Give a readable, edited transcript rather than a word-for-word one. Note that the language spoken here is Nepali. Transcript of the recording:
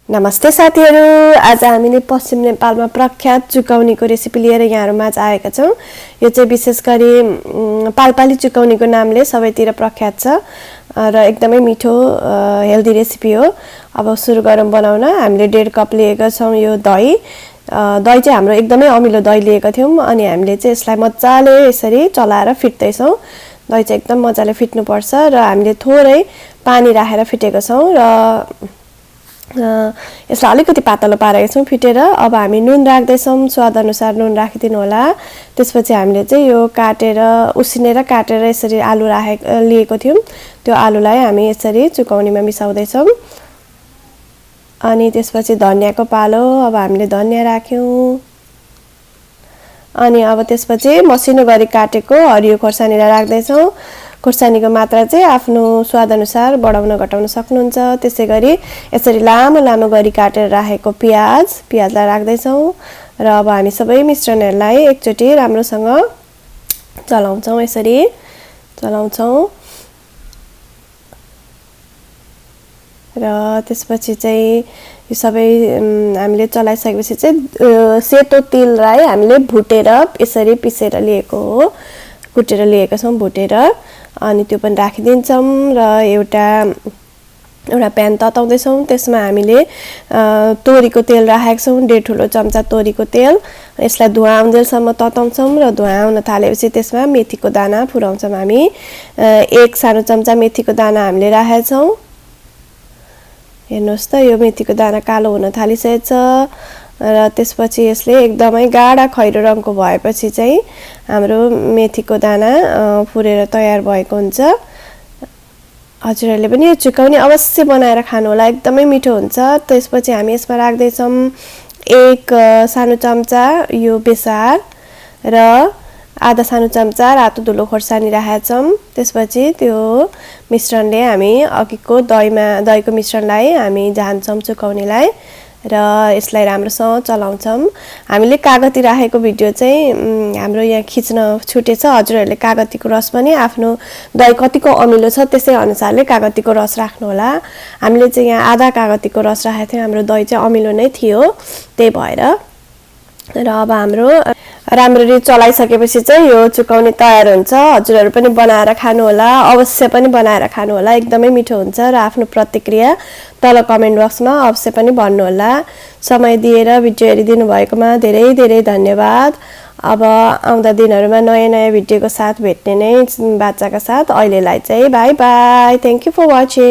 नमस्ते साथीहरु, आज हामीले पश्चिम नेपालमा प्रख्यात चुकाउनीको रेसिपी लिएर यहाँहरुमाझ आएका छौं। यो चाहिँ विशेष गरी पालपाली चुकाउनीको नामले सबैतिर प्रख्यात छ र एकदमै मिठो हेल्दी रेसिपी हो। अब सुरु गरौँ बनाउन। हामीले 1.5 कप लिएका छौं यो दही। दही चाहिँ हाम्रो एकदमै अमिलो दही लिएका थियौं अनि हामीले चाहिँ यसलाई मज्जाले यसरी चलाएर फिट्दै छौं। दही चाहिँ एकदम मज्जाले फिट्नु पर्छ र हामीले थोरै पानी राखेर फिटेका छौं र यसलाई अलिकति पातलो पारेका छौं फिटेर। अब हामी नुन राख्दै छौं, स्वाद अनुसार नुन राखिदिनु होला। त्यसपछि हामीले चाहिँ यो काटेर उसिनेर काटेर यसरी आलु लिएको थियौं। त्यो आलुलाई हामी यसरी चुकाउनीमा मिसाउँदै छौं। अनि त्यसपछि धनियाको पालो, अब हामीले धनिया राख्यौं। अनि अब त्यसपछि मसिनो गरी काटेको हरियो खोर्सानीलाई राख्दै छौं। खोर्सानीको मात्रा चाहिँ आफ्नो स्वाद अनुसार बढाउन घटाउन सक्नुहुन्छ। त्यसैगरी यसरी लामो लामो गरी काटेर राखेको प्याजलाई राख्दै छौं र अब हामी सबै मिश्रणहरुलाई एकचोटी राम्रोसँग चलाउँछौं। यसरी चलाउँछौं र त्यसपछि चाहिँ यो सबै हामीले चलाइसकेपछि चाहिँ सेतो तिललाई हामीले भुटेर यसरी पिसेर लिएको हो, कुटेर लिएका छौं भुटेर। अनि त्यो पनि राखिदिन्छौं र एउटा प्यान तताउँदै छौं। त्यसमा हामीले तोरीको तेल राखेका छौं, 1.5 ठुलो चम्चा तोरीको तेल। यसलाई धुवा आउन्जेलसम्म तताउँछौं र धुवा आउन थालेपछि त्यसमा मेथीको दाना फुराउँछौं। हामी 1 सानो चम्चा मेथीको दाना हामीले राखेका छौं। हेर्नुस् त यो मेथीको दाना कालो हुन थालिसकेको छ र त्यसपछि यसले एकदमै गाढा खैरो रङको भएपछि चाहिँ हाम्रो मेथीको दाना फुरेर तयार भएको हुन्छ। हजुरहरुले पनि यो चुकाउनी अवश्य बनाएर खानु होला, एकदमै मिठो हुन्छ। त्यसपछि हामी यसमा राख्दै छौं 1 सानो चम्चा यो बेसार र आधा सानो चम्चा रातो धुलो खोर्सानी राखेका छौं। त्यसपछि त्यो मिश्रणले हामी अघिको दहीको मिश्रणलाई हामी झान्छौं चुकाउनीलाई र यसलाई राम्रोसँग चलाउँछौं। हामीले कागती राखेको भिडियो चाहिँ हाम्रो यहाँ खिच्न छुटेछ। हजुरहरुले कागतीको रस पनि आफ्नो दही कतिको अमिलो छ त्यसै अनुसारले कागतीको रस राख्नु होला। हामीले चाहिँ यहाँ आधा कागतीको रस राखेको थियौं, हाम्रो दही चाहिँ अमिलो नै थियो त्यही भएर। र अब हाम्रो राम्ररी चलाइसकेपछि चाहिँ यो चुकाउनी तयार हुन्छ। हजुरहरु पनि बनाएर खानु होला, अवश्य पनि बनाएर खानु होला, एकदमै मिठो हुन्छ। र आफ्नो प्रतिक्रिया तल कमेन्ट बक्समा अवश्य पनि भन्नु होला। समय दिएर भिडियो हेरिदिनु भएकोमा धेरै धेरै धन्यवाद। अब आउँदा दिनहरुमा नयाँ भिडियोको साथ भेट्ने नै बाचाका साथ अहिलेलाई चाहिँ bye bye. Thank you for watching.